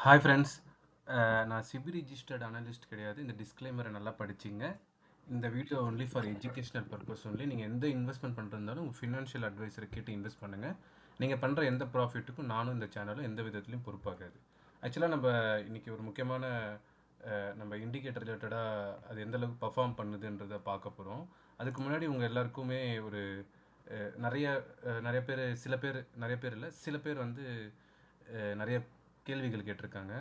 Hi friends. நான் CP registered analyst கிடையாது. இந்த டிஸ்க்ளைமரை நல்லா படிச்சிங்க. இந்த video only for educational purpose only. நீங்கள் எந்த இன்வெஸ்ட்மெண்ட் பண்ணுறதாலும் உங்கள் ஃபினான்ஷியல் அட்வைஸரை கேட்டு இன்வெஸ்ட் பண்ணுங்கள். நீங்கள் பண்ணுற எந்த ப்ராஃபிட்டுக்கும் நானும் இந்த சேனலும் எந்த விதத்துலையும் பொறுப்பாகாது. ஆக்சுவலாக நம்ம இன்றைக்கி ஒரு முக்கியமான நம்ம இண்டிகேட்டர் ரிலேட்டடாக அது எந்தளவுக்கு பர்ஃபார்ம் பண்ணுதுன்றதை பார்க்க போகிறோம். அதுக்கு முன்னாடி உங்கள் எல்லாருக்குமே ஒரு நிறைய நிறைய பேர் நிறைய பேர் இல்லை சில பேர் வந்து நிறைய கேள்விகள் கேட்டிருக்காங்க.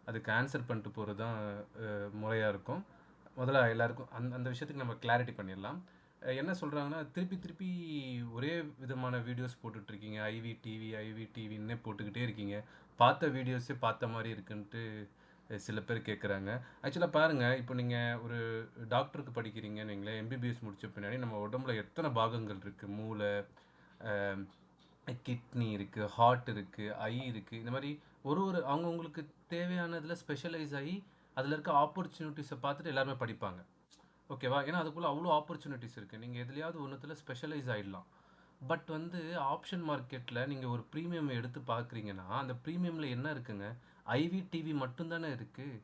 அதுக்கு ஆன்சர் பண்ணிட்டு போகிறது தான் முறையாக இருக்கும். முதல்ல எல்லாருக்கும் அந்த விஷயத்துக்கு நம்ம கிளாரிட்டி பண்ணிடலாம். என்ன சொல்கிறாங்கன்னா, திருப்பி திருப்பி ஒரே விதமான வீடியோஸ் போட்டுட்ருக்கீங்க. ஐவி டிவின்னே போட்டுக்கிட்டே இருக்கீங்க. பார்த்த வீடியோஸே பார்த்த மாதிரி இருக்குன்ட்டு சில பேர் கேட்குறாங்க. ஆக்சுவலாக பாருங்கள், இப்போ நீங்கள் ஒரு டாக்டருக்கு படிக்கிறீங்கன்னு வைங்களேன். எம்பிபிஎஸ் முடித்த பின்னாடி நம்ம உடம்புல எத்தனை பாகங்கள் இருக்குது. மூளை, கிட்னி இருக்குது, ஹார்ட் இருக்குது, ஐ இருக்குது. இந்த மாதிரி ஒரு அவங்கவுங்களுக்கு தேவையானதில் ஸ்பெஷலைஸ் ஆகி அதில் இருக்க ஆப்பர்ச்சுனிட்டிஸை பார்த்துட்டு எல்லாருமே படிப்பாங்க. ஓகேவா? ஏன்னா அதுக்குள்ளே அவ்வளோ ஆப்பர்ச்சுனிட்டிஸ் இருக்குது. நீங்கள் எதுலையாவது ஒன்றுத்தில் ஸ்பெஷலைஸ் ஆகிடலாம். பட் வந்து ஆப்ஷன் மார்க்கெட்டில் நீங்கள் ஒரு ப்ரீமியம் எடுத்து பார்க்குறீங்கன்னா அந்த ப்ரீமியமில் என்ன இருக்குங்க? ஐவி டிவி மட்டும்தானே இருக்குது.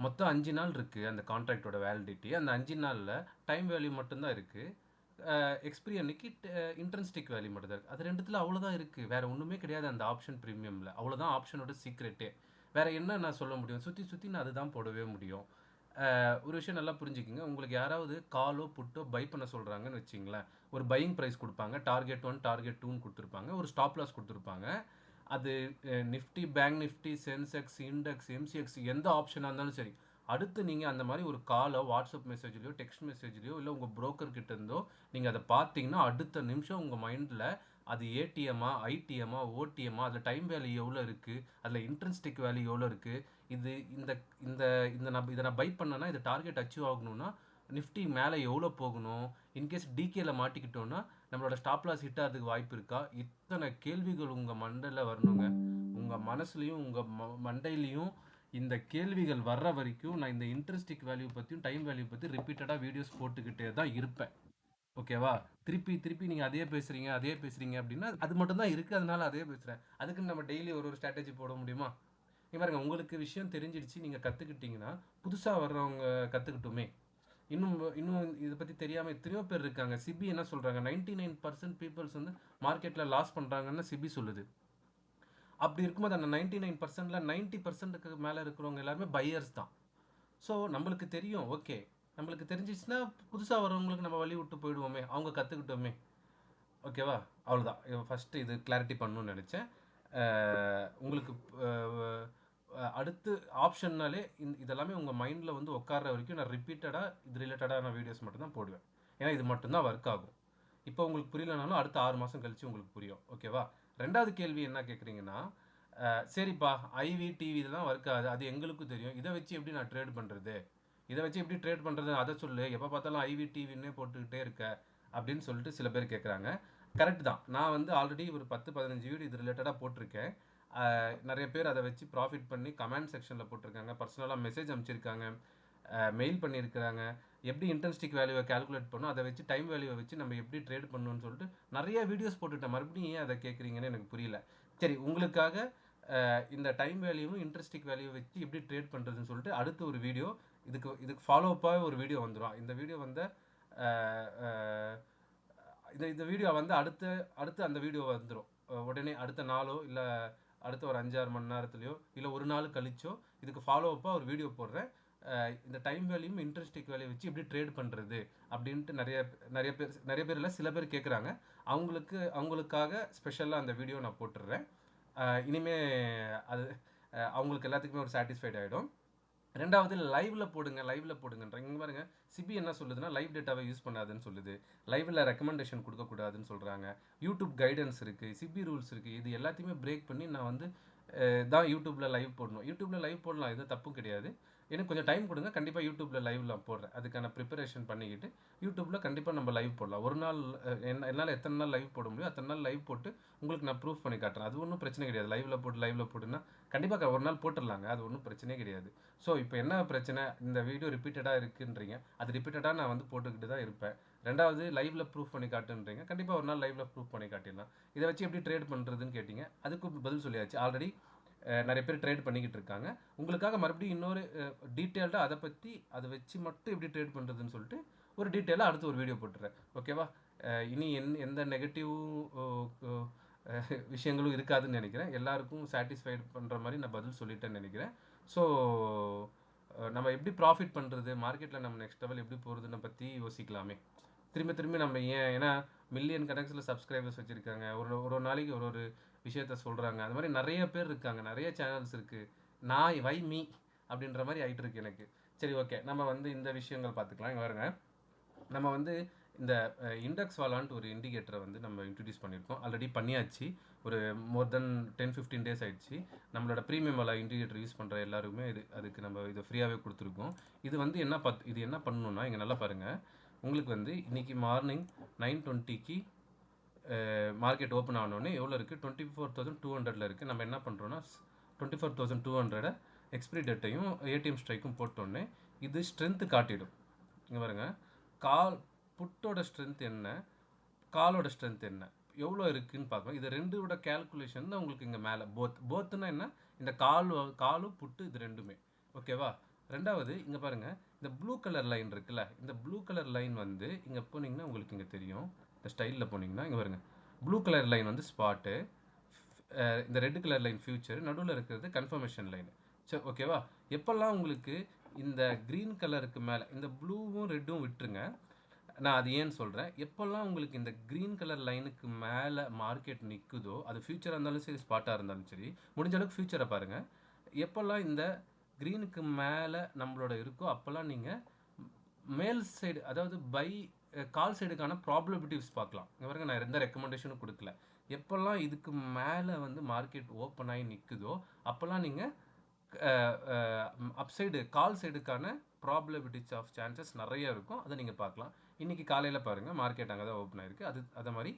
மொத்தம் 5 நாள் இருக்குது அந்த கான்ட்ராக்டோட வேலிடிட்டி. அந்த 5 நாளில் டைம் வேல்யூ மட்டும்தான் இருக்குது. எக்ஸ்பிரி அன்னைக்கு இன்ட்ரென்ஸ்டிக் வேல்யூ மட்டும் தான் இருக்குது. அது ரெண்டுத்தில் அவ்வளோதான் இருக்குது. வேறு ஒன்றுமே கிடையாது அந்த ஆப்ஷன் ப்ரீமியமில். அவ்வளோதான் ஆப்ஷனோட சீக்ரெட்டே. வேறு என்ன நான் சொல்ல முடியும்? சுற்றி நான் அதுதான் போடவே முடியும். ஒரு விஷயம் நல்லா புரிஞ்சுக்கிங்க. உங்களுக்கு யாராவது காலோ புட்டோ பை பண்ண சொல்கிறாங்கன்னு வச்சிங்களேன். ஒரு பையிங் ப்ரைஸ் கொடுப்பாங்க. டார்கெட் 1 டார்கெட் 2ன்னு கொடுத்துருப்பாங்க. ஒரு ஸ்டாப் லாஸ் கொடுத்துருப்பாங்க. அது Nifty, bank Nifty, Sensex, index, MCX எந்த ஆப்ஷனாக இருந்தாலும் சரி. அடுத்து நீங்கள் அந்த மாதிரி ஒரு காலோ வாட்ஸ்அப் மெசேஜ்லையோ டெக்ஸ்ட் மெசேஜ்லையோ இல்லை உங்கள் புரோக்கர் கிட்ட இருந்தோ நீங்கள் அதை பார்த்தீங்கன்னா அடுத்த நிமிஷம் உங்கள் மைண்டில் அது ஏடிஎம்மா, ஐடிஎம்மா, ஓடிஎம்மா, அதில் டைம் வேல்யூ எவ்வளோ இருக்குது, அதில் இன்ட்ரென்ஸ்டிக் வேல்யூ எவ்வளோ இருக்குது, இது இந்த இந்த இந்த இதை நான் பை பண்ணேன்னா இது டார்கெட் அச்சீவ் ஆகணும்னா நிஃப்டி மேலே எவ்வளோ போகணும், இன்கேஸ் டிகேல மாட்டிக்கிட்டோன்னா நம்மளோட ஸ்டாப் லாஸ் ஹிட் ஆகிறதுக்கு வாய்ப்பு இருக்கா? இத்தனை கேள்விகள் உங்கள் மண்டையில் வரணுங்க. உங்கள் மனசுலையும் உங்கள் மண்டையிலையும் இந்த கேள்விகள் வர்ற வரைக்கும் நான் இந்த இன்ட்ரெஸ்டிக் வேல்யூ பற்றியும் டைம் வேல்யூ பற்றி ரிப்பீட்டடாக வீடியோஸ் போட்டுக்கிட்டே தான் இருப்பேன். ஓகேவா? திருப்பி திருப்பி நீங்கள் அதே பேசுகிறீங்க அப்படின்னா அது மட்டும் தான் இருக்குது. அதனால அதே பேசுகிறேன். அதுக்குன்னு நம்ம டெய்லி ஒரு ஸ்ட்ராட்டஜி போட முடியுமா? இங்கே பாருங்க, உங்களுக்கு விஷயம் தெரிஞ்சிடுச்சு, நீங்கள் கற்றுக்கிட்டீங்கன்னா புதுசாக வர்றவங்க கற்றுக்கிட்டுமே. இன்னும் இதை பற்றி தெரியாமல் எத்தனையோ பேர் இருக்காங்க. சிபி என்ன சொல்கிறாங்க? 99% பீப்புள்ஸ் வந்து மார்க்கெட்டில் லாஸ் பண்ணுறாங்கன்னு சிபி சொல்லுது. அப்படி இருக்கும்போது அந்த 99%ல் 90%க்கு மேலே இருக்கிறவங்க எல்லாருமே பையர்ஸ் தான். ஸோ நம்மளுக்கு தெரியும். ஓகே, நம்மளுக்கு தெரிஞ்சிச்சுன்னா புதுசாக வரவங்களுக்கு நம்ம வழி விட்டு போயிடுவோமே, அவங்க கற்றுக்கிட்டோமே. ஓகேவா? அவ்வளோதான். ஃபஸ்ட்டு இது கிளாரிட்டி பண்ணணும்னு நினச்சேன். உங்களுக்கு அடுத்து ஆப்ஷன்னாலே இதெல்லாமே உங்கள் மைண்டில் வந்து உட்கார்ற வரைக்கும் நான் ரிப்பீட்டடாக இது ரிலேட்டடான வீடியோஸ் மட்டும்தான் போடுவேன். ஏன்னா இது மட்டும்தான் ஒர்க் ஆகும். இப்போ உங்களுக்கு புரியலனாலும் அடுத்த 6 மாதம் கழித்து உங்களுக்கு புரியும். ஓகேவா? ரெண்டாவது கேள்வி என்ன கேட்குறீங்கன்னா, சரிப்பா, ஐவி டிவி இதெல்லாம் ஒர்க் ஆகுது, அது எங்களுக்கும் தெரியும். இதை வச்சு எப்படி நான் ட்ரேட் பண்ணுறது, அதை சொல்லு. எப்போ பார்த்தாலும் ஐவி டிவின்னே போட்டுக்கிட்டே இருக்க அப்படின்னு சொல்லிட்டு சில பேர் கேட்குறாங்க. கரெக்ட் தான். நான் வந்து ஆல்ரெடி ஒரு 10-15 வீடியோ இது ரிலேட்டடாக போட்டிருக்கேன். நிறைய பேர் அதை வச்சு ப்ராஃபிட் பண்ணி கமெண்ட் செக்ஷனில் போட்டிருக்காங்க, பர்சனலாக மெசேஜ் அனுப்பிச்சிருக்காங்க, மெயில் பண்ணியிருக்கிறாங்க. எப்படி இன்ட்ரென்ஸ்டிக் வேல்யூவை கால்குலேட் பண்ணணும், அதை வச்சு டைம் வேல்யூவை வச்சு நம்ம எப்படி ட்ரேட் பண்ணணும்னு சொல்லிட்டு நிறைய வீடியோஸ் போட்டுட்டேன். மறுபடியும் ஏன் அதை கேட்குறீங்கன்னு எனக்கு புரியல. சரி, உங்களுக்காக இந்த டைம் வேல்யூவும் இன்ட்ரெஸ்டிக் வேல்யூ வச்சு எப்படி ட்ரேட் பண்ணுறதுன்னு சொல்லிட்டு அடுத்த ஒரு வீடியோ, இதுக்கு ஃபாலோ அப்பாக ஒரு வீடியோ வந்துடும். இந்த வீடியோ வந்து இந்த வீடியோ வந்து அடுத்து அந்த வீடியோ வந்துடும். உடனே அடுத்த நாளோ இல்லை அடுத்த ஒரு 5-6 மணி நேரத்துலையோ இல்லை ஒரு நாள் கழிச்சோ இதுக்கு ஃபாலோ அப்பாக ஒரு வீடியோ போடுறேன். இந்த டைம் வேல்யூயும் இன்ட்ரெஸ்டிக் வேல்யூ வச்சு எப்படி ட்ரேட் பண்ணுறது அப்படின்ட்டு நிறைய பேர் இல்லை சில பேர் கேட்குறாங்க. அவங்களுக்காக ஸ்பெஷலாக அந்த வீடியோ நான் போட்டுடுறேன். இனிமே அது அவங்களுக்கு எல்லாத்துக்குமே ஒரு சாட்டிஸ்ஃபைட் ஆகிடும். ரெண்டாவது, லைவில் போடுங்கன்ற. இங்கே பாருங்க, சிபி என்ன சொல்லுதுன்னா லைவ் டேட்டாவை யூஸ் பண்ணாதுன்னு சொல்லுது. லைவில் ரெக்கமெண்டேஷன் கொடுக்கக்கூடாதுன்னு சொல்கிறாங்க. யூடியூப் கைடன்ஸ் இருக்குது, சிபி ரூல்ஸ் இருக்குது. இது எல்லாத்தையுமே பிரேக் பண்ணி நான் வந்து தான் யூடியூப்பில் லைவ் போடணும். யூடியூப்பில் லைவ் போடலாம், எதுவும் தப்பும் கிடையாது. எனக்கு கொஞ்சம் டைம் கொடுங்க, கண்டிப்பாக யூடியூப்பில் லைவ்ல போடுறேன். அதுக்கான ப்ரிப்பரேஷன் பண்ணிக்கிட்டு யூடியூப்பில் கண்டிப்பாக நம்ம லைவ் போடலாம். ஒரு நாள் என்னால் எத்தனை நாள் லைவ் போட முடியும் அத்தனை நாள் லைவ் போட்டு உங்களுக்கு நான் ப்ரூஃப் பண்ணி காட்டுறேன். அது ஒன்றும் பிரச்சனை கிடையாது. லைவில் போட்டுன்னா கண்டிப்பாக ஒரு நாள் போட்டுடலாங்க. அது ஒன்றும் பிரச்சனையே கிடையாது. ஸோ இப்போ என்ன பிரச்சனை, இந்த வீடியோ ரிப்பீட்டடாக இருக்குன்றீங்க. அது ரிப்பீட்டடாக நான் வந்து போட்டுக்கிட்டு தான் இருப்பேன். ரெண்டாவது, லைவில் ப்ரூஃப் பண்ணி காட்டுன்றீங்க. கண்டிப்பாக ஒரு நாள் லைவில் ப்ரூஃப் பண்ணி காட்டிடலாம். இதை வச்சு எப்படி ட்ரேட் பண்ணுறதுன்னு கேட்டிங்க. அதுக்கு பதில் சொல்லியாச்சு. ஆல்ரெடி நிறைய பேர் ட்ரேட் பண்ணிக்கிட்டு இருக்காங்க. உங்களுக்காக மறுபடியும் இன்னொரு டீட்டெயில்டாக அதை பற்றி அதை வச்சு மட்டும் எப்படி ட்ரேட் பண்ணுறதுன்னு சொல்லிட்டு ஒரு டீட்டெயிலாக அடுத்து ஒரு வீடியோ போட்டுறேன். ஓகேவா? இனி எந்த நெகட்டிவ் விஷயங்களும் இருக்காதுன்னு நினைக்கிறேன். எல்லாருக்கும் சாட்டிஸ்ஃபைடு பண்ணுற மாதிரி நான் பதில் சொல்லிட்டேன்னு நினைக்கிறேன். ஸோ நம்ம எப்படி ப்ராஃபிட் பண்ணுறது, மார்க்கெட்டில் நம்ம நெக்ஸ்ட் லெவல் எப்படி போகிறதுன்னு பற்றி யோசிக்கலாமே. திரும்பி நம்ம ஏன்னா மில்லியன் கணக்கில் சப்ஸ்கிரைபர்ஸ் வச்சுருக்காங்க. ஒரு நாளைக்கு ஒரு விஷயத்த சொல்கிறாங்க. அது மாதிரி நிறைய பேர் இருக்காங்க, நிறைய சேனல்ஸ் இருக்குது. நான் வை மீ அப்படின்ற மாதிரி ஆகிட்டு இருக்கு எனக்கு. சரி, ஓகே, நம்ம வந்து இந்த விஷயங்கள் பார்த்துக்கலாம். இங்கே பாருங்க, நம்ம வந்து இந்த இண்டெக்ஸ் வாலான்ட்டு ஒரு இண்டிகேட்டரை வந்து நம்ம இன்ட்ரடியூஸ் பண்ணியிருக்கோம். ஆல்ரெடி பண்ணியாச்சு. ஒரு மோர் தென் 10-15 டேஸ் ஆயிடுச்சு. நம்மளோட ப்ரீமியம் வாலா இண்டிகேட்டர் யூஸ் பண்ணுற எல்லாருமே அதுக்கு நம்ம இதை ஃப்ரீயாகவே கொடுத்துருக்கோம். இது வந்து இது என்ன பண்ணணும்னா, இங்கே நல்லா பாருங்கள். உங்களுக்கு வந்து இன்றைக்கி மார்னிங் 9:20க்கு மார்க்கெட் ஓப்பன் ஆனோடனே எவ்வளோ இருக்குது? 24,200 இருக்குது. நம்ம என்ன பண்ணுறோன்னா 24,200 எக்ஸ்பிரி டேட்டையும் ஏடிஎம் ஸ்ட்ரைக்கும் போட்டோன்னே இது ஸ்ட்ரென்த்து காட்டிடும். இங்கே பாருங்கள், புட்டோட ஸ்ட்ரென்த் என்ன, காலோட ஸ்ட்ரென்த் என்ன, எவ்வளோ இருக்குதுன்னு பார்க்கணும். இது ரெண்டோட கேல்குலேஷன் தான் உங்களுக்கு இங்கே மேலே போத்துன்னா என்ன, இந்த காலும் புட்டு இது ரெண்டுமே. ஓகேவா? ரெண்டாவது இங்கே பாருங்கள், இந்த ப்ளூ கலர் லைன் இருக்குல்ல, இந்த ப்ளூ கலர் லைன் வந்து இங்கே போனீங்கன்னா உங்களுக்கு இங்கே தெரியும். இந்த ஸ்டைலில் போனீங்கன்னா இங்கே பாருங்கள், ப்ளூ கலர் லைன் வந்து ஸ்பாட்டு, இந்த ரெட் கலர் லைன் ஃபியூச்சர், நடுவில் இருக்கிறது கன்ஃபர்மேஷன் லைன். சரி, ஓகேவா? எப்போல்லாம் உங்களுக்கு இந்த க்ரீன் கலருக்கு மேலே, இந்த ப்ளூவும் ரெட்டும் விட்டுருங்க, நான் அது ஏன்னு சொல்கிறேன். எப்போல்லாம் உங்களுக்கு இந்த க்ரீன் கலர் லைனுக்கு மேலே மார்க்கெட் நிற்குதோ, அது ஃபியூச்சராக இருந்தாலும் சரி, ஸ்பாட்டாக இருந்தாலும் சரி, முடிஞ்ச அளவுக்கு ஃபியூச்சரை பாருங்கள். எப்போல்லாம் இந்த க்ரீனுக்கு மேலே நம்மளோட இருக்கோ அப்போல்லாம் நீங்கள் மேல் சைடு, அதாவது கால் சைடுக்கான ப்ராபபிலிட்டிஸ் பார்க்கலாம். இங்கே பாருங்க, நான் எந்த ரெக்கமெண்டேஷனும் கொடுக்கல. எப்போல்லாம் இதுக்கு மேலே வந்து மார்க்கெட் ஓப்பன் ஆகி நிற்குதோ அப்போல்லாம் நீங்கள் அப்சைடு கால் சைடுக்கான ப்ராபபிலிட்டிஸ் ஆஃப் சான்சஸ் நிறைய இருக்கும். அதை நீங்கள் பார்க்கலாம். இன்றைக்கி காலையில் பாருங்கள், மார்க்கெட் அங்கே தான் ஓப்பன் ஆகிருக்கு. அதை மாதிரி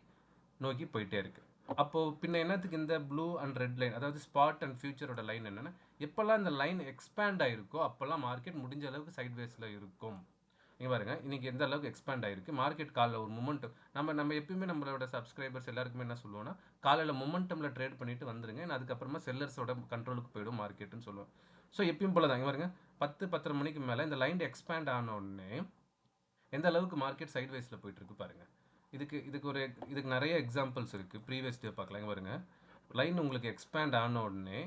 நோக்கி போயிட்டே இருக்குது. அப்போது பின்ன என்னத்துக்கு இந்த ப்ளூ அண்ட் ரெட் லைன், அதாவது ஸ்பாட் அண்ட் ஃபியூச்சரோட லைன் என்னென்னா, எப்போல்லாம் இந்த லைன் எக்ஸ்பேண்ட் ஆகிருக்கோ அப்போல்லாம் மார்க்கெட் முடிஞ்ச அளவுக்கு சைட்வேஸில் இருக்கும். இங்கே பாருங்கள், இன்றைக்கி எந்த அளவுக்கு எக்ஸ்பேண்ட் ஆகிருக்கு மார்க்கெட். காலையில் ஒரு மொமெண்டம் நம்ம எப்பயுமே நம்மளோட சப்ஸ்கிரைபர்ஸ் எல்லாருக்குமே என்ன சொல்லுவோம்னா, காலையில் மொமெண்டமில் ட்ரேட் பண்ணிட்டு வந்துருங்க, அதுக்கப்புறமா செல்லர்ஸோட கண்ட்ரோலுக்கு போயிடும் மார்க்கெட்டுன்னு சொல்லுவோம். ஸோ எப்பயும் போல தான் இங்கே பாருங்கள், 10-10:30 மணிக்கு மேலே இந்த லைன் எக்ஸ்பேண்ட் ஆனோடனே எந்த அளவுக்கு மார்க்கெட் சைட்வேஸில் போயிட்டுருக்கு பாருங்கள். இதுக்கு நிறைய எக்ஸாம்பிள்ஸ் இருக்குது. ப்ரீவியஸ் டே பார்க்கலாம். இங்கே பாருங்கள், லைன் உங்களுக்கு எக்ஸ்பேண்ட் ஆன உடனே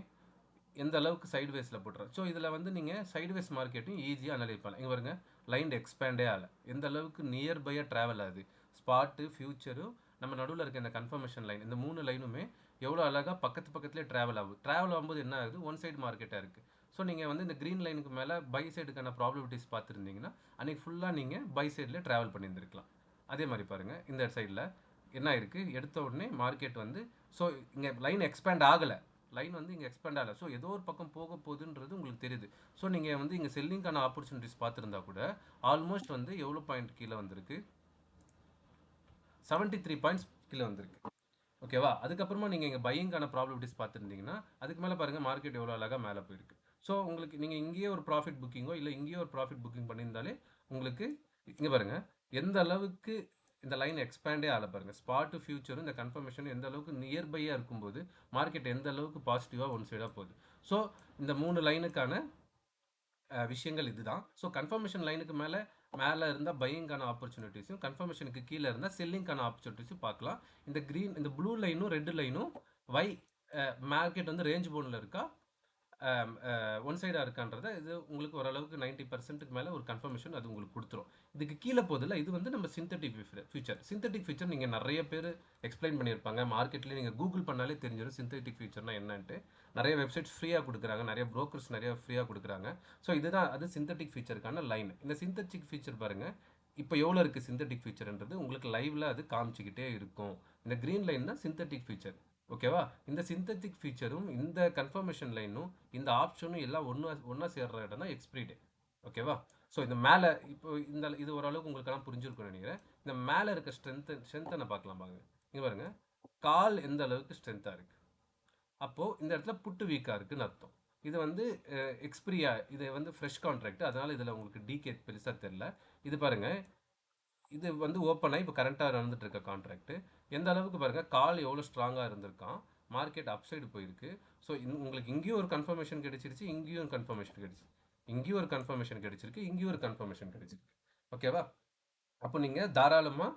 எந்த அளவுக்கு சைட்வேஸில் போட்டுறோம். ஸோ இதில் வந்து நீங்கள் சைட்வேஸ் மார்க்கெட்டையும் ஈஸியாக அனலைஸ் பண்ணலாம். இங்கே பாருங்கள், லைன் எக்ஸ்பேண்டே ஆகலை, எந்த அளவுக்கு நியர்பையாக ட்ராவல் ஆகுது. ஸ்பாட்டு, ஃபியூச்சரும், நம்ம நடுவில் இருக்க இந்த கன்ஃபர்மேஷன் லைன், இந்த 3 லைனுமே எவ்வளோ அழகாக பக்கத்துலேயே ட்ராவல் ஆகுது. ட்ராவல் ஆகும்போது என்ன ஆகுது, ஒன் சைடு மார்க்கெட்டாக இருக்குது. ஸோ நீங்கள் வந்து இந்த க்ரீன் லைனுக்கு மேலே பை சைடுக்கான ப்ராபபிலிட்டிஸ் பார்த்துருந்தீங்கன்னா அன்றைக்கி ஃபுல்லாக நீங்கள் பை சைட்லேயே ட்ராவல் பண்ணியிருந்துருக்கலாம். அதே மாதிரி பாருங்கள், இந்த சைடில் என்ன இருக்குது, எடுத்த உடனே மார்க்கெட் வந்து, ஸோ இங்கே லைன் எக்ஸ்பேண்ட் ஆகலை, லைன் வந்து இங்கே எக்ஸ்பேண்ட் ஆகலை. ஸோ ஏதோ ஒரு பக்கம் போக போகுதுன்றது உங்களுக்கு தெரியுது. ஸோ நீங்கள் வந்து இங்கே செல்லிங்கான ஆப்பர்ச்சுனிட்டிஸ் பார்த்துருந்தா கூட ஆல்மோஸ்ட் வந்து எவ்வளோ பாயிண்ட் கீழே வந்திருக்கு, 73 பாயிண்ட்ஸ் கீழே வந்திருக்கு. ஓகேவா? அதுக்கப்புறமா நீங்கள் இங்கே பையிங்கான ப்ராபபிலிட்டிஸ் பார்த்துருந்தீங்கன்னா அதுக்கு மேலே பாருங்கள், மார்க்கெட் எவ்வளோ அழகாக மேலே போயிருக்கு. ஸோ உங்களுக்கு நீங்கள் இங்கேயே ஒரு ப்ராஃபிட் புக்கிங்கோ இல்லை இங்கேயே ஒரு ப்ராஃபிட் புக்கிங் பண்ணியிருந்தாலே உங்களுக்கு இங்கே பாருங்கள் எந்த அளவுக்கு இந்த லைன் எக்ஸ்பேண்டே ஆகலை பாருங்கள். ஸ்பாட்டு, ஃபியூச்சரும் இந்த கன்ஃபர்மேஷனும் எந்த அளவுக்கு நியர்பையாக இருக்கும்போது மார்க்கெட் எந்த அளவுக்கு பாசிட்டிவாக ஒன் சைடாக போகுது. ஸோ இந்த 3 லைனுக்கான விஷயங்கள் இதுதான். ஸோ கன்ஃபர்மேஷன் லைனுக்கு மேலே இருந்தால் பையிங்கான ஆப்பர்ச்சுனிட்டிஸும், கன்ஃபர்மேஷனுக்கு கீழே இருந்தால் செல்லிங்கான ஆப்பர்ச்சுனிட்டிஸும் பார்க்கலாம். இந்த ப்ளூ லைனும் ரெட் லைனும் மார்க்கெட் வந்து ரேஞ்ச் போனில் இருக்கா, ஒன் சைடாக இருக்கான்றதை இது உங்களுக்கு ஓரளவுக்கு 90%க்கு மேலே ஒரு கன்ஃபர்மேஷன் அது உங்களுக்கு கொடுத்துரும். இதுக்கு கீழே போதில்லை, இது வந்து நம்ம சிந்தட்டிக் ஃபியூச்சர் நீங்கள் நிறைய பேர் எக்ஸ்பிளைன் பண்ணியிருப்பாங்க. மார்க்கெட்லேயே நீங்கள் கூகுள் பண்ணாலே தெரிஞ்சிடும் சிந்தட்டிக் ஃபியூச்சர்னா என்னன்ட்டு. நிறைய வெப்சைட்ஸ் ஃப்ரீயாக கொடுக்குறாங்க, நிறைய ப்ரோக்கர்ஸ் நிறைய ஃப்ரீயாக கொடுக்குறாங்க. ஸோ இதுதான் அது சிந்தட்டிக் ஃபியூச்சருக்கான லைன். இந்த சிந்தட்டிக் ஃபியூச்சர் பாருங்கள், இப்போ எவ்வளோ இருக்குது சிந்தட்டிக் ஃபியூச்சர்ன்றது உங்களுக்கு லைவில் அது காமிச்சிக்கிட்டே இருக்கும். இந்த க்ரீன் லைன் தான் சிந்தட்டிக் ஃபியூச்சர். ஓகேவா? இந்த சிந்தட்டிக் ஃபீச்சரும் இந்த கன்ஃபர்மேஷன் லைனும் இந்த ஆப்ஷனும் எல்லாம் ஒன்றா சேர்ற இடம் தான் எக்ஸ்பிரி டே. ஓகேவா? ஸோ இந்த மேலே இப்போ இது ஓரளவுக்கு உங்களுக்கெல்லாம் புரிஞ்சிருக்கும்னு நினைக்கிறேன். இந்த மேலே இருக்க ஸ்ட்ரென்த்தை பார்க்கலாம் பாருங்க. இங்கே பாருங்க, கால் எந்த அளவுக்கு ஸ்ட்ரென்த்தாக இருக்குது, அப்போது இந்த இடத்துல புட்டு வீக்காக இருக்குதுன்னு அர்த்தம். இது வந்து எக்ஸ்பிரியா, இது வந்து ஃப்ரெஷ் கான்ட்ராக்ட், அதனால் இதில் உங்களுக்கு டிகே பெருசாக தெரில. இது பாருங்கள், இது வந்து ஓப்பனாக இப்போ கரண்ட்டாக நடந்துட்டு இருக்க கான்ட்ராக்ட். எந்த அளவுக்கு பாருங்கள், கால் எவ்வளோ ஸ்ட்ராங்காக இருந்திருக்கான், மார்க்கெட் அப்சைடு போயிருக்கு. ஸோ உங்களுக்கு இங்கேயும் ஒரு கன்ஃபர்மேஷன் கிடைச்சிருச்சு, இங்கேயும் கன்ஃபர்மேஷன் கிடைச்சிருக்கு, இங்கேயும் ஒரு கன்ஃபர்மேஷன் கிடைச்சிருக்கு, இங்கேயும் ஒரு கன்ஃபர்மேஷன் கிடைச்சிருக்கு. ஓகேவா? அப்போ நீங்கள் தாராளமாக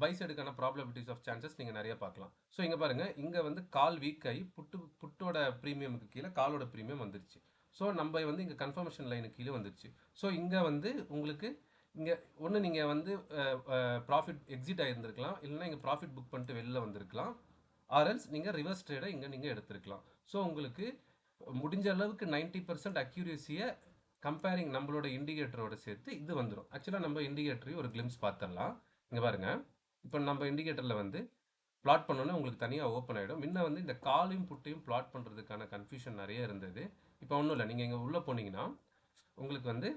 பை சைடுக்கான ப்ராபபிலிட்டிஸ் ஆஃப் சான்சஸ் நீங்கள் நிறைய பார்க்கலாம். ஸோ இங்கே பாருங்கள், இங்கே வந்து கால் வீக் ஆகி புட்டோட ப்ரீமியமுக்கு கீழே காலோட ப்ரீமியம் வந்துருச்சு. ஸோ நம்ம வந்து இங்கே கன்ஃபர்மேஷன் லைனுக்கு கீழே வந்துருச்சு. ஸோ இங்கே வந்து உங்களுக்கு இங்கே ஒன்று நீங்கள் வந்து ப்ராஃபிட் எக்ஸிட் ஆகிருந்துருக்கலாம், இல்லைனா இங்கே ப்ராஃபிட் புக் பண்ணிட்டு வெளில வந்திருக்கலாம், ஆர்எல்ஸ் நீங்கள் ரிவர்ஸ் ட்ரேடை இங்கே நீங்கள் எடுத்துருக்கலாம். ஸோ உங்களுக்கு முடிஞ்ச அளவுக்கு 90% அக்யூரேசியை கம்பேரிங் நம்மளோட இண்டிகேட்டரோட சேர்த்து இது வந்துடும். ஆக்சுவலாக நம்ம இண்டிகேட்டரையும் ஒரு கிளிம்ஸ் பார்த்துடலாம். இங்கே பாருங்கள், இப்போ நம்ம இண்டிகேட்டரில் வந்து பிளாட் பண்ணோன்னே உங்களுக்கு தனியாக ஓப்பன் ஆகிடும். முன்ன வந்து இந்த காலையும் புட்டையும் பிளாட் பண்ணுறதுக்கான கன்ஃபியூஷன் நிறைய இருந்தது. இப்போ ஒன்றும் இல்லை, நீங்கள் இங்கே உள்ளே போனீங்கன்னா உங்களுக்கு வந்து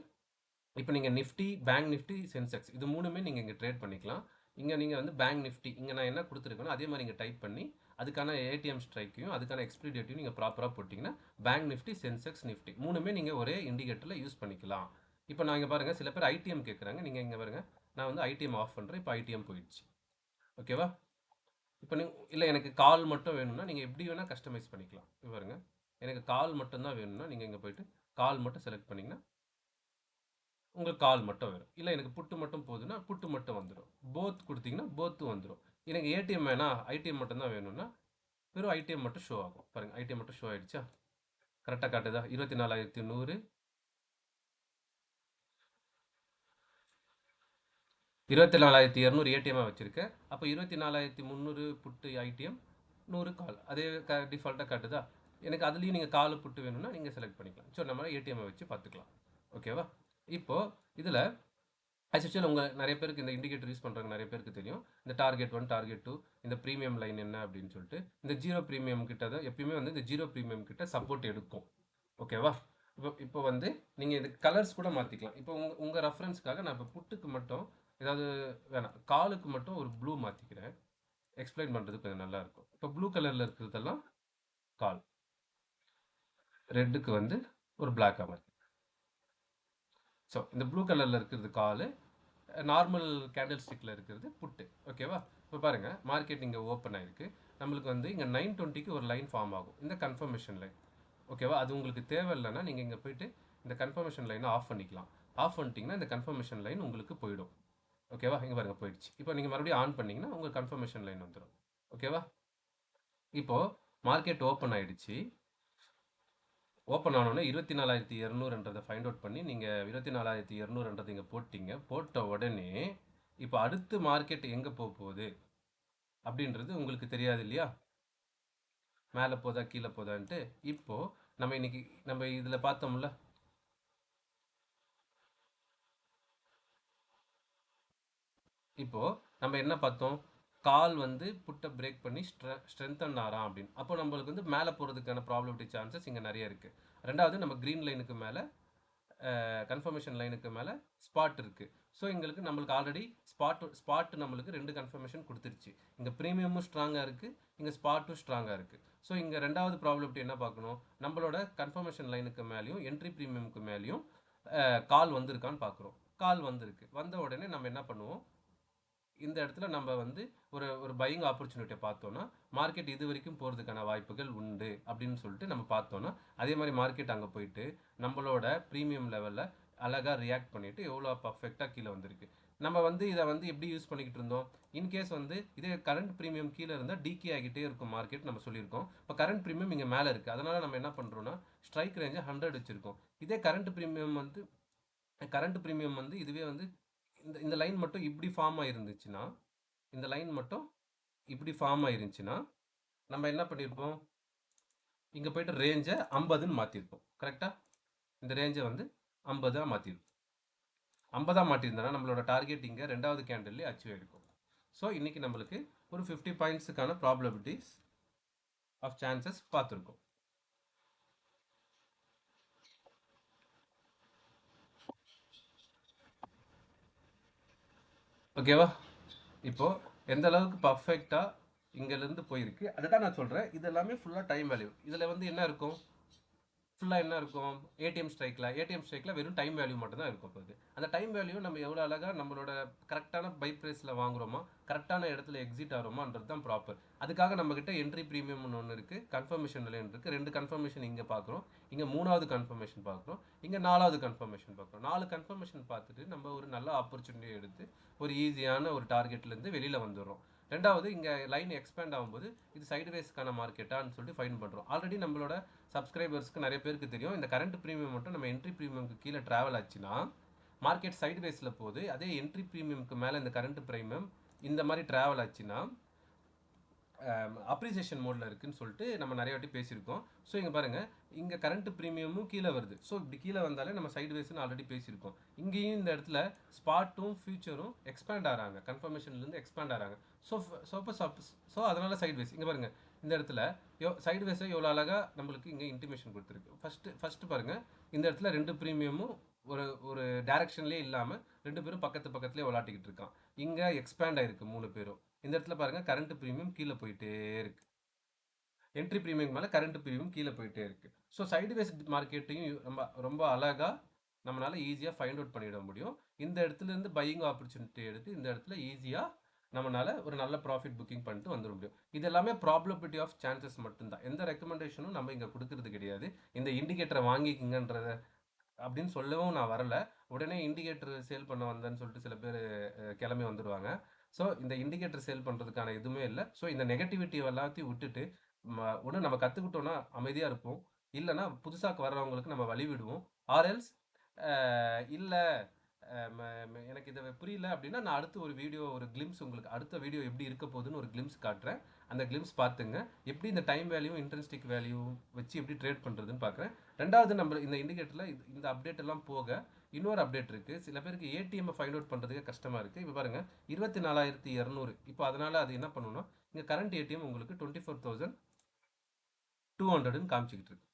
இப்போ நீங்கள் நிஃப்டி, பேங்க் நிஃப்டி, சென்செக்ஸ் இது மூணுமே நீங்கள் இங்கே ட்ரேட் பண்ணிக்கலாம். இங்கே நீங்கள் வந்து பேங்க் நிஃப்டி இங்கே நான் என்ன கொடுத்துருக்கேனோ அதே மாதிரி இங்கே டைப் பண்ணி அதுக்கான ஏடிஎம் ஸ்ட்ரைக்கையும் அதுக்கான எக்ஸ்பிரி டேட்டையும் நீங்கள் ப்ராப்பராக போட்டிங்கன்னா பேங்க் நிஃப்டி, சென்செக்ஸ், நிஃப்டி மூணுமே நீங்கள் ஒரே இண்டிகேட்டரில் யூஸ் பண்ணிக்கலாம். இப்போ நான் இங்கே பாருங்கள், சில பேர் ஐடிஎம் கேட்குறாங்க. நீங்கள் இங்கே பாருங்கள், நான் வந்து ஐடிஎம் ஆஃப் பண்ணுறேன். இப்போ ஐடிஎம் போயிடுச்சு. ஓகேவா? இப்போ இல்லை எனக்கு கால் மட்டும் வேணும்னா நீங்கள் எப்படி வேணால் கஸ்டமைஸ் பண்ணிக்கலாம். இப்போ பாருங்க, எனக்கு கால் மட்டும்தான் வேணும்னா நீங்கள் இங்கே போயிட்டு கால் மட்டும் செலக்ட் பண்ணிங்கன்னா உங்களுக்கு கால் மட்டும் வரும். இல்லை எனக்கு புட்டு மட்டும் போதுன்னா புட்டு மட்டும் வந்துடும். போத் கொடுத்தீங்கன்னா போத்தும் வந்துடும். எனக்கு ஏடிஎம் வேணாம், ஐடிஎம் மட்டும் தான் வேணும்னா வெறும் ஐடிஎம் மட்டும் ஷோ ஆகும். பாருங்கள், ஐடிஎம் மட்டும் ஷோ ஆகிடுச்சா? கரெக்டாக காட்டுதா? 24,100, 24,200 ஏடிஎம்மாக வச்சுருக்கேன். அப்போ 24,300 புட்டு ஐடிஎம், 100 கால், அதே டிஃபால்ட்டாக காட்டுதா? எனக்கு அதுலேயும் நீங்கள் கால் புட்டு வேணும்னா நீங்கள் செலக்ட் பண்ணிக்கலாம். ஸோ நம்ம ஏடிஎம்மை வச்சு பார்த்துக்கலாம். ஓகேவா? இப்போது இதில் ஆக்சுவல் உங்கள் நிறைய பேருக்கு இந்த இண்டிகேட்டர் யூஸ் பண்ணுறாங்க, நிறைய பேருக்கு தெரியும் இந்த டார்கெட் 1, டார்கெட் 2, இந்த ப்ரீமியம் லைன் என்ன அப்படின்னு சொல்லிட்டு. இந்த ஜீரோ ப்ரீமியம் கிட்ட தான் எப்பயுமே வந்து இந்த ஜீரோ ப்ரீமியம் கிட்ட சப்போர்ட் எடுக்கும். ஓகேவா? இப்போ வந்து நீங்கள் இது கலர்ஸ் கூட மாற்றிக்கலாம். இப்போ உங்கள் ரெஃபரன்ஸ்க்காக நான் இப்போ புட்டுக்கு மட்டும் ஏதாவது வேணாம், காலுக்கு மட்டும் ஒரு ப்ளூ மாற்றிக்கிறேன். எக்ஸ்பிளைன் பண்ணுறது கொஞ்சம் நல்லாயிருக்கும். இப்போ ப்ளூ கலரில் இருக்கிறதெல்லாம் கால், ரெட்டுக்கு வந்து ஒரு பிளாக்காக மாற்றி. ஸோ இந்த ப்ளூ கலரில் இருக்கிறது கால், நார்மல் கேண்டில் ஸ்டிக்கில் இருக்கிறது புட்டு. ஓகேவா? இப்போ பாருங்கள், மார்க்கெட் இங்கே ஓப்பன் ஆகிருக்கு. நம்மளுக்கு வந்து இங்கே 920க்கு ஒரு லைன் ஃபார்ம் ஆகும், இந்த கன்ஃபர்மேஷன் லைன். ஓகேவா? அது உங்களுக்கு தேவையில்லைன்னா நீங்கள் இங்கே போய்ட்டு இந்த கன்ஃபர்மேஷன் லைனை ஆஃப் பண்ணிக்கலாம். ஆஃப் பண்ணிட்டீங்கன்னா இந்த கன்ஃபர்மேஷன் லைன் உங்களுக்கு போயிடும். ஓகேவா? இங்கே பாருங்கள், போயிடுச்சு. இப்போ நீங்கள் மறுபடியும் ஆன் பண்ணிங்கன்னா உங்கள் கன்ஃபர்மேஷன் லைன் வந்துடும். ஓகேவா? இப்போது மார்க்கெட் ஓப்பன் ஆகிடுச்சு. ஓப்பன் ஆனோடனே 24,200 ஃபைண்ட் அவுட் பண்ணி நீங்கள் 24,200 இங்கே போட்டிங்க. போட்ட உடனே இப்போ அடுத்து மார்க்கெட் எங்கே போக போகுது அப்படின்றது உங்களுக்கு தெரியாது இல்லையா? மேலே போதா கீழே போதான்ட்டு. இப்போது நம்ம இன்னைக்கு நம்ம இதில் பார்த்தோம்ல, இப்போது நம்ம என்ன பார்த்தோம்? கால் வந்து புட்டை பிரேக் பண்ணி ஸ்ட்ரென்தன் ஆறாம் அப்படின்னு. அப்போ நம்மளுக்கு வந்து மேலே போகிறதுக்கான ப்ராபபிலிட்டி சான்சஸ் இங்கே நிறைய இருக்குது. ரெண்டாவது, நம்ம க்ரீன் லைனுக்கு மேலே கன்ஃபர்மேஷன் லைனுக்கு மேலே ஸ்பாட் இருக்குது. ஸோ நம்மளுக்கு ஆல்ரெடி ஸ்பாட் நம்மளுக்கு 2 கன்ஃபர்மேஷன் கொடுத்துருச்சு. இங்கே ப்ரீமியமும் ஸ்ட்ராங்காக இருக்குது, இங்கே ஸ்பாட்டும் ஸ்ட்ராங்காக இருக்குது. ஸோ இங்கே ரெண்டாவது ப்ராபபிலிட்டி என்ன பார்க்கணும்? நம்மளோட கன்ஃபர்மேஷன் லைனுக்கு மேலேயும் என்ட்ரி ப்ரீமியமுக்கு மேலேயும் கால் வந்திருக்கான்னு பார்க்குறோம். கால் வந்திருக்கு. வந்த உடனே நம்ம என்ன பண்ணுவோம்? இந்த இடத்துல நம்ம வந்து ஒரு பையிங் ஆப்பர்ச்சுனிட்டியை பார்த்தோன்னா மார்க்கெட் இது வரைக்கும் போகிறதுக்கான வாய்ப்புகள் உண்டு அப்படின்னு சொல்லிட்டு நம்ம பார்த்தோன்னா, அதே மாதிரி மார்க்கெட் அங்கே போயிட்டு நம்மளோட ப்ரீமியம் லெவலில் அழகாக ரியாக்ட் பண்ணிவிட்டு எவ்வளோ பர்ஃபெக்டாக கீழே வந்திருக்கு. நம்ம வந்து இதை வந்து எப்படி யூஸ் பண்ணிக்கிட்டு இருந்தோம்? இன்கேஸ் வந்து இதே கரண்ட் ப்ரீமியம் கீழே இருந்தால் டிகே ஆகிட்டே இருக்கும் மார்க்கெட், நம்ம சொல்லியிருக்கோம். இப்போ கரண்ட் ப்ரீமியம் இங்கே மேலே இருக்குது, அதனால் நம்ம என்ன பண்ணுறோன்னா ஸ்ட்ரைக் ரேஞ்சை 100 வச்சுருக்கோம். இதே கரண்ட் ப்ரீமியம் வந்து இதுவே வந்து இந்த லைன் மட்டும் இப்படி ஃபார்ம் ஆகிருந்துச்சுன்னா, இந்த லைன் மட்டும் இப்படி ஃபார்ம் ஆயிருந்துச்சுன்னா நம்ம என்ன பண்ணியிருப்போம்? இங்கே போய்ட்டு ரேஞ்சை 50ன்னு மாற்றிருப்போம். கரெக்டாக இந்த ரேஞ்சை வந்து 50ஆக மாற்றிருப்போம். 50ஆக மாற்றிருந்தோன்னா நம்மளோட டார்கெட் இங்கே ரெண்டாவது கேண்டில்லே அச்சீவ் ஆகிருக்கும். ஸோ இன்றைக்கி நம்மளுக்கு ஒரு 50 பாயிண்ட்ஸுக்கான ப்ராபபிலிட்டிஸ் ஆஃப் சான்சஸ் பார்த்துருக்கோம். ஓகேவா? இப்போது எந்த அளவுக்கு பர்ஃபெக்டாக இங்கேருந்து போயிருக்கு அதை தான் நான் சொல்கிறேன். இது எல்லாமே ஃபுல்லாக டைம் வேல்யூ. இதில் வந்து என்ன இருக்கும்? ஃபுல்லாக என்ன இருக்கும், ஏடிஎம் ஸ்ட்ரைக்கில் வெறும் டைம் வேல்யூ மட்டும் தான் இருக்கும் போகுது. அந்த டைம் வேல்யூ நம்ம எவ்வளோ அழகாக நம்மளோட கரெக்டான பை ப்ரைஸில் வாங்குறோமா, கரெக்டான இடத்துல எக்ஸிட் ஆகிறோமான்றது தான் ப்ராப்பர். அதுக்காக நம்மக்கிட்ட என்ட்ரி ப்ரீமியம்னு ஒன்று இருக்குது, கன்ஃபர்மேஷன் லேன் இருக்குது. 2 கன்ஃபர்மேஷன் இங்கே பார்க்குறோம், இங்கே 3வது கன்ஃபர்மேஷன் பார்க்குறோம், இங்கே 4வது கன்ஃபர்மேஷன் பார்க்குறோம். 4 கன்ஃபர்மேஷன் பார்த்துட்டு நம்ம ஒரு நல்ல ஆப்பர்ச்சுனிட்டியை எடுத்து ஒரு ஈஸியான ஒரு டார்கெட்லேருந்து வெளியில் வந்துடுறோம். ரெண்டாவது, இங்கே லைன் எக்ஸ்பேண்ட் ஆகும்போது இது சைடுவேஸ்க்கான மார்க்கெட்டான்னு சொல்லிட்டு ஃபைன் பண்ணுறோம். ஆல்ரெடி நம்மளோட சப்ஸ்கிரைபர்ஸ்க்கு நிறைய பேருக்கு தெரியும், இந்த கரண்ட் ப்ரீமியம் மட்டும் நம்ம என்ட்ரி ப்ரீமியம்க்கு கீழே ட்ராவல் ஆச்சுன்னா மார்க்கெட் சைடுவேஸில் போகுது. அதே என்ட்ரி ப்ரீமியம்க்கு மேலே இந்த கரண்ட் ப்ரீமியம் இந்த மாதிரி ட்ராவல் ஆச்சுன்னா அப்ரிசியேஷன் மோடில் இருக்குன்னு சொல்லிட்டு நம்ம நிறைய வாட்டி பேசியிருக்கோம். ஸோ இங்கே பாருங்கள், இங்கே கரண்ட் ப்ரீமியமும் கீழே வருது. ஸோ இப்படி கீழே வந்தாலே நம்ம சைடுவேஸ்னு ஆல்ரெடி பேசியிருக்கோம். இங்கேயும் இந்த இடத்துல ஸ்பாட்டும் ஃபியூச்சரும் எக்ஸ்பேண்ட் ஆகிறாங்க, கன்ஃபர்மேஷன்லேருந்து எக்ஸ்பேண்ட் ஆகிறாங்க. ஸோ அதனால் சைட்வேஸ் இங்கே பாருங்கள், இந்த இடத்துல சைட்வேஸை எவ்வளோ அழகாக நம்மளுக்கு இங்கே இன்டிமேஷன் கொடுத்துருக்கு. ஃபஸ்ட்டு பாருங்கள், இந்த இடத்துல 2 ப்ரீமியமும் ஒரு ஒரு டைரக்ஷன்லேயே இல்லாமல் 2 பேரும் பக்கத்துலேயே விளாட்டிக்கிட்டு இருக்கான். இங்கே எக்ஸ்பேண்ட் ஆகிருக்கு 3 பேரும். இந்த இடத்துல பாருங்கள், கரண்ட் ப்ரீமியம் கீழே போயிட்டே இருக்குது, என்ட்ரி ப்ரீமியம் மேலே கரண்ட் ப்ரீமியம் கீழே போயிட்டே இருக்குது. ஸோ சைடுவேஸ் மார்க்கெட்டையும் ரொம்ப ரொம்ப அழகாக நம்மளால் ஈஸியாக ஃபைண்ட் அவுட் பண்ணிட முடியும். இந்த இடத்துலேருந்து பையிங் ஆப்பர்ச்சுனிட்டி எடுத்து இந்த இடத்துல ஈஸியாக நம்மளால் ஒரு நல்ல ப்ராஃபிட் புக்கிங் பண்ணிட்டு வந்துட முடியும். இது எல்லாமே ப்ராபபிலிட்டி ஆஃப் சான்சஸ் மட்டும்தான். எந்த ரெக்கமெண்டேஷனும் நம்ம இங்கே கொடுக்கறது கிடையாது. இந்த இண்டிகேட்டரை வாங்கிக்கிங்கன்றத அப்படின்னு சொல்லவும் நான் வரல. உடனே இண்டிகேட்டர் சேல் பண்ண வந்தேன்னு சொல்லிட்டு சில பேர் கிளம்பி வந்துடுவாங்க. ஸோ இந்த இண்டிகேட்டர் சேல் பண்ணுறதுக்கான எதுவுமே இல்லை. ஸோ இந்த நெகட்டிவிட்டி எல்லாத்தையும் விட்டுட்டு ஒன்று நம்ம கற்றுக்கிட்டோன்னா அமைதியாக இருப்போம், இல்லைனா புதுசாக வர்றவங்களுக்கு நம்ம வழி விடுவோம். ஆர்எல்ஸ் இல்லை எனக்கு இதை புரியல அப்படின்னா நான் அடுத்து ஒரு வீடியோ, ஒரு கிளிம்ஸ் உங்களுக்கு அடுத்த வீடியோ எப்படி இருக்க போகுதுன்னு ஒரு கிளிம்ஸ் காட்டுறேன். அந்த கிளிம்ஸ் பார்த்துங்க, எப்படி இந்த டைம் வேல்யூ இன்ட்ரென்ஸ்டிக் வேல்யூ வச்சு எப்படி ட்ரேட் பண்ணுறதுன்னு பார்க்குறேன். ரெண்டாவது, நம்ம இந்த இண்டிகேட்டரில் இந்த அப்டேட் எல்லாம் போக இன்னொரு அப்டேட் இருக்குது. சில பேருக்கு ஏடிஎம்மை ஃபைண்ட் அவுட் பண்ணுறதுக்கே கஷ்டமாக இருக்குது. இப்போ பாருங்கள், 24,200. இப்போ அதனால் அது என்ன பண்ணணும்னா, இங்கே கரண்ட் ஏடிஎம் உங்களுக்கு 24,200ன்னு காமிச்சிக்கிட்டு இருக்கு.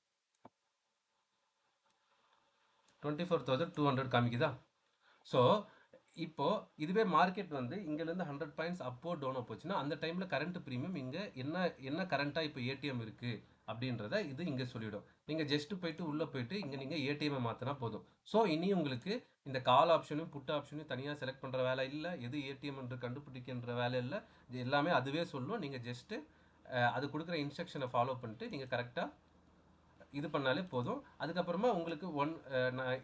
24,200 காமிக்குதா? ஸோ இப்போது இதுவே மார்க்கெட் வந்து இங்கேருந்து 100 பாயிண்ட்ஸ் அப்போ டவுனோ போச்சுன்னா அந்த டைமில் கரண்ட் ப்ரீமியம் இங்கே என்ன கரண்ட்டாக இப்போ ஏடிஎம் இருக்குது அப்படின்றத இது இங்கே சொல்லிவிடும். நீங்கள் ஜஸ்ட்டு போயிட்டு உள்ளே போயிட்டு இங்கே நீங்கள் ஏடிஎம்மை மாற்றினா போதும். ஸோ இனி உங்களுக்கு இந்த கால் ஆப்ஷனும் புட் ஆப்ஷனும் தனியாக செலக்ட் பண்ணுற வேலை இல்லை, எது ஏடிஎம் என்று கண்டுபிடிக்கின்ற வேலை இல்லை. இது எல்லாமே அதுவே சொல்லும். நீங்கள் ஜஸ்ட்டு அது கொடுக்குற இன்ஸ்ட்ரக்ஷனை ஃபாலோ பண்ணிட்டு நீங்கள் கரெக்டாக இது பண்ணாலே போதும். அதுக்கப்புறமா உங்களுக்கு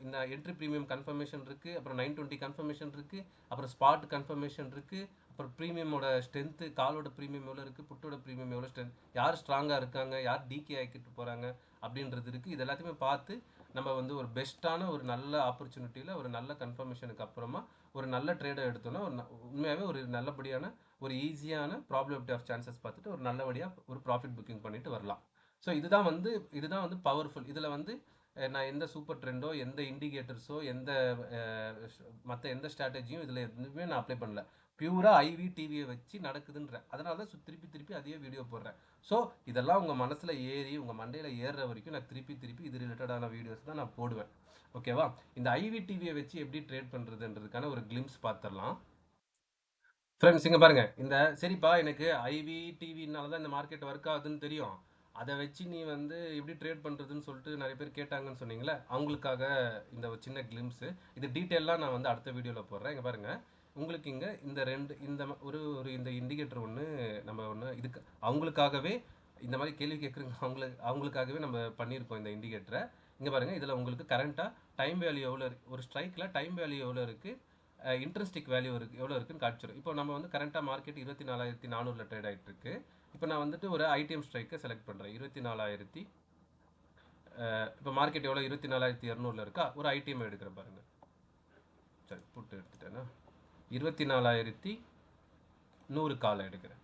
இந்த என்ட்ரி ப்ரீமியம் கன்ஃபர்மேஷன் இருக்குது, அப்புறம் 920 கன்ஃபர்மேஷன் இருக்குது, அப்புறம் ஸ்பாட் கன்ஃபர்மேஷன் இருக்குது, அப்புறம் ப்ரீமியமோட ஸ்ட்ரென்த்து, காலோட ப்ரீமியம் எவ்வளோ இருக்குது, புட்டோட ப்ரீமியம் எவ்வளோ ஸ்ட்ரென்த், யார் ஸ்ட்ராங்காக இருக்காங்க, யார் டிகே ஆக்கிட்டு போகிறாங்க அப்படின்றது இருக்குது. இது எல்லாத்தையுமே பார்த்து நம்ம வந்து ஒரு பெஸ்ட்டான ஒரு நல்ல ஆப்பர்ச்சுனிட்டியில் ஒரு நல்ல கன்ஃபர்மேஷனுக்கு அப்புறமா ஒரு நல்ல ட்ரேடை எடுத்தோன்னா உண்மையாகவே ஒரு நல்லபடியான ஒரு ஈஸியான ப்ராபபிலிட்டி ஆஃப் சான்சஸ் பார்த்துட்டு ஒரு நல்லபடியாக ஒரு ப்ராஃபிட் புக்கிங் பண்ணிட்டு வரலாம். ஸோ இதுதான் வந்து பவர்ஃபுல். இதில் வந்து நான் எந்த சூப்பர் ட்ரெண்டோ, எந்த இண்டிகேட்டர்ஸோ, மற்ற எந்த ஸ்ட்ராட்டஜியும் இதில் எதுவுமே நான் அப்ளை பண்ணல. பியூராக ஐவி டிவியை வச்சு நடக்குதுன்றேன். அதனால தான் திருப்பி அதே வீடியோ போடுறேன். ஸோ இதெல்லாம் உங்கள் மனசில் ஏறி உங்கள் மண்டையில் ஏறுற வரைக்கும் நான் திருப்பி இது ரிலேட்டடான வீடியோஸ் தான் நான் போடுவேன். ஓகேவா? இந்த ஐவி டிவியை வச்சு எப்படி ட்ரேட் பண்ணுறதுன்றதுக்கான ஒரு கிளிம்ஸ் பார்த்துடலாம். ஃப்ரெண்ட்ஸ் இங்கே பாருங்கள், இந்த சரிப்பா எனக்கு ஐவி டிவினால தான் இந்த மார்க்கெட் ஒர்க் ஆகுதுன்னு தெரியும், அதை வச்சு நீ வந்து எப்படி ட்ரேட் பண்ணுறதுன்னு சொல்லிட்டு நிறைய பேர் கேட்டாங்கன்னு சொன்னீங்களே, அவங்களுக்காக இந்த ஒரு சின்ன கிளிம்ஸு. இது டீட்டெயிலாக நான் வந்து அடுத்த வீடியோவில் போடுறேன். இங்கே பாருங்கள், உங்களுக்கு இங்கே இந்த ஒரு இந்த இண்டிகேட்டர் இதுக்கு அவங்களுக்காகவே இந்த மாதிரி கேள்வி கேட்குறவங்க அவங்களுக்காகவே நம்ம பண்ணியிருக்கோம் இந்த இண்டிகேட்டரை. இங்கே பாருங்கள், இதில் உங்களுக்கு கரண்ட்டாக டைம் வேல்யூ எவ்வளோ இருக்குது, ஒரு ஸ்ட்ரைக்கில் டைம் வேல்யூ எவ்வளோ இருக்குது, இன்ட்ரெஸ்டிக் வேல்யூ எவ்வளோ இருக்குன்னு காமிச்சிடும். இப்போ நம்ம வந்து கரண்ட்டாக மார்க்கெட் 24,400 ட்ரேட் ஆகிட்டு இருக்கு. இப்போ நான் வந்துட்டு ஒரு ஐடிஎம் ஸ்ட்ரைக்கை செலக்ட் பண்ணுறேன். 24,000 இப்போ மார்க்கெட் எவ்வளோ 24,200 இருக்கா, ஒரு ஐடிஎம் எடுக்கிறேன் பாருங்கள். சரி, புட்டு எடுத்துட்டேன்னா 24,100 காலை எடுக்கிறேன்.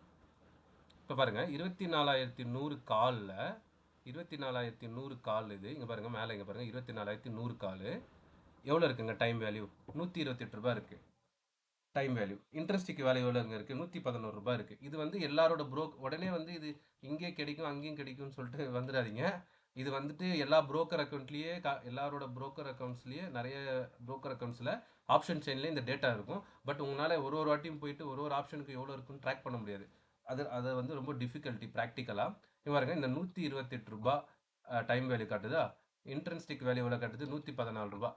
இப்போ பாருங்கள், 24,100 காலில் 24,100 கால் இது. இங்கே பாருங்கள், மேலே இங்கே பாருங்கள், 24,100 கால் எவ்வளோ இருக்குங்க டைம் வேல்யூ? 128 ரூபா இருக்குது டைம் வேல்யூ. இன்ட்ரெஸ்டிக் வேல்யூ எவ்வளோ இருக்குது? 111 ரூபா இருக்குது. இது வந்து எல்லாரோட உடனே வந்து இது இங்கே கிடைக்கும் அங்கேயும் கிடைக்கும்னு சொல்லிட்டு வந்துடாதீங்க. இது வந்துட்டு எல்லா புரோக்கர் அக்கௌண்ட்லேயே எல்லாரோட புரோக்கர் அக்கௌண்ட்ஸ்லேயே நிறைய புரோக்கர் அக்கௌண்ட்ஸில் ஆப்ஷன் செயின்லேயே இந்த டேட்டா இருக்கும். பட் உங்களால் ஒரு வாட்டியும் போயிட்டு ஒரு ஆப்ஷனுக்கு எவ்வளோ இருக்குன்னு ட்ராக் பண்ண முடியாது. அதை வந்து ரொம்ப டிஃபிகல்ட்டி ப்ராக்டிக்கலாக. பாருங்க, இந்த 128 ரூபா டைம் வேல்யூ காட்டுதா? இன்ட்ரின்சிக் வேல்யூ எவ்வளோ காட்டுது? ரூ. 114.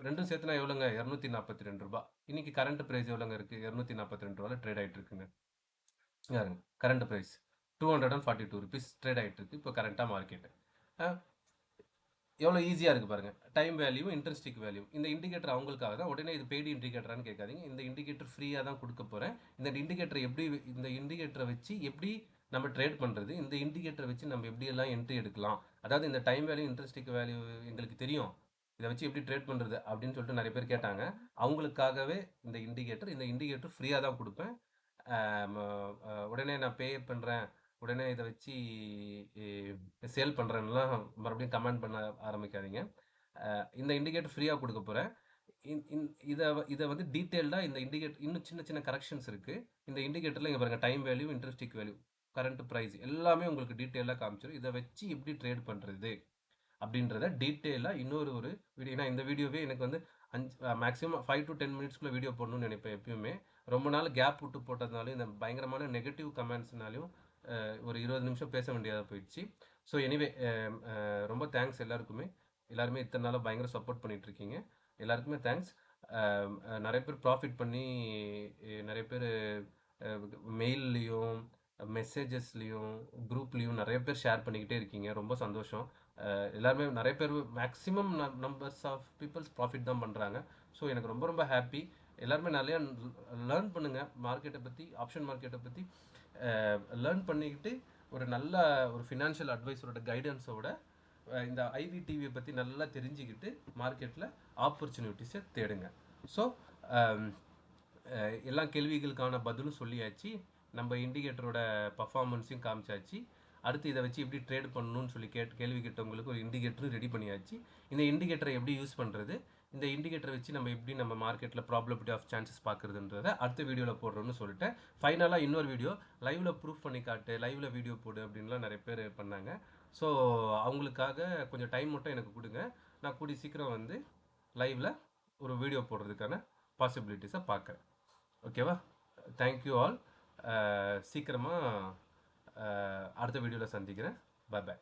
ரெண்டும் சேர்த்துனா எவ்வளோங்க? ரூ. 242. இன்னைக்கு கரண்ட் பிரைஸ் எவ்வளோங்க இருக்குது? ரூ. 242 ட்ரேட் ஆகிட்டு இருக்குங்க. யாருங்க கரண்ட் ப்ரைஸ் ₹242 ட்ரேட் ஆகிட்டு இருக்கு இப்போ கரண்ட்டாக மார்க்கெட்டு. எவ்வளோ ஈஸியாக இருக்குது பாருங்கள். Time value, intrinsic value. இந்த இண்டிகேட்டர் அவங்களுக்காக தான். உடனே இது பெய்டு இண்டிகேட்டரான்னு கேட்காதீங்க. இந்த இண்டிகேட்டர் ஃப்ரீயாக தான் கொடுக்க போகிறேன். இந்த இண்டிகேட்டரை வச்சு எப்படி நம்ம ட்ரேட் பண்ணுறது, இந்த இண்டிகேட்டரை வச்சு நம்ம எப்படியெல்லாம் என்ட்ரி எடுக்கலாம், அதாவது இந்த டைம் வேல்யூ, இன்ட்ரெஸ்டிக் வேல்யூ எங்களுக்கு தெரியும், இதை வச்சு எப்படி ட்ரேட் பண்ணுறது அப்படின்னு சொல்லிட்டு நிறைய பேர் கேட்டாங்க. அவங்களுக்காகவே இந்த இண்டிகேட்டர் ஃப்ரீயாக தான் கொடுப்பேன். உடனே நான் பே பண்ணுறேன், உடனே இதை வச்சு சேல் பண்ணுறேன்னுலாம் மறுபடியும் கமெண்ட் பண்ண ஆரம்பிக்காதீங்க. இந்த இண்டிகேட்டர் ஃப்ரீயாக கொடுக்க போகிறேன். இதை வந்து டீட்டெயில்டாக இந்த இண்டிகேட்டர் இன்னும் சின்ன சின்ன கரெக்ஷன்ஸ் இருக்குது. இந்த இண்டிகேட்டரில் இங்கே பாருங்கள், time value, intrinsic value, current price எல்லாமே உங்களுக்கு டீட்டெயிலாக காமிச்சிடும். இதை வச்சு எப்படி ட்ரேட் பண்ணுறது அப்படின்றத டீட்டெயிலாக இன்னொரு வீடியோ. ஏன்னா இந்த வீடியோவே எனக்கு வந்து மேக்ஸிமம் 5 to 10 மினிட்ஸ்க்குள்ளே வீடியோ போடணும்னு நினைப்பேன் எப்பயுமே. ரொம்ப நாள் கேப் விட்டு போட்டதுனாலும் இந்த பயங்கரமான நெகட்டிவ் கமெண்ட்ஸ்னாலையும் ஒரு 20 நிமிஷம் பேச வேண்டியதாக போயிடுச்சு. ஸோ எனிவே ரொம்ப தேங்க்ஸ் எல்லாருக்குமே. எல்லாருமே இத்தனை நாளாக பயங்கர சப்போர்ட் பண்ணிகிட்ருக்கீங்க. எல்லாருக்குமே தேங்க்ஸ். நிறைய பேர் ப்ராஃபிட் பண்ணி, நிறைய பேர் மெயில்லையும் மெசேஜஸ்லேயும் குரூப்லேயும் நிறைய பேர் ஷேர் பண்ணிக்கிட்டே இருக்கீங்க. ரொம்ப சந்தோஷம். எல்லாருமே நிறைய பேர் maximum numbers of peoples profit தான் பண்ணுறாங்க. ஸோ எனக்கு ரொம்ப ரொம்ப ஹாப்பி. எல்லாருமே நிறையா லேர்ன் பண்ணுங்கள் மார்க்கெட்டை பற்றி, ஆப்ஷன் மார்க்கெட்டை பற்றி லேர்ன் பண்ணிக்கிட்டு ஒரு நல்ல ஒரு ஃபினான்ஷியல் அட்வைஸரோட கைடன்ஸோட இந்த ஐவிடிவியை பற்றி நல்லா தெரிஞ்சுக்கிட்டு மார்க்கெட்டில் ஆப்பர்ச்சுனிட்டிஸை தேடுங்க. ஸோ எல்லா கேள்விகளுக்கான பதிலும் சொல்லியாச்சு. நம்ம இண்டிகேட்டரோட பர்ஃபார்மன்ஸையும் காமிச்சாச்சு. அடுத்து இதை வச்சு எப்படி ட்ரேட் பண்ணணும்னு சொல்லி கேள்வி கேட்டவங்களுக்கு ஒரு இண்டிகேட்டரும் ரெடி பண்ணியாச்சு. இந்த இண்டிகேட்டரை எப்படி யூஸ் பண்ணுறது, இந்த இண்டிகேட்டரை வச்சு நம்ம எப்படி நம்ம மார்க்கெட்டில் ப்ராபபிலிட்டி ஆஃப் சான்சஸ் பார்க்குறதுன்றத அடுத்த வீடியோவில் போடுறோன்னு சொல்லிட்டேன். ஃபைனலாக இன்னொரு வீடியோ லைவில் ப்ரூஃப் பண்ணி காட்டு, லைவில் வீடியோ போடு அப்படின்லாம் நிறைய பேர் பண்ணாங்க. ஸோ அவங்களுக்காக கொஞ்சம் டைம் மட்டும் எனக்கு கொடுங்க. நான் கூடி சீக்கிரம் வந்து லைவில் ஒரு வீடியோ போடுறதுக்கான பாசிபிலிட்டிஸை பார்க்குறேன். ஓகேவா? Thank you all. சீக்கிரமாக அடுத்த வீடியோவில் சந்திக்கிறேன். Bye bye.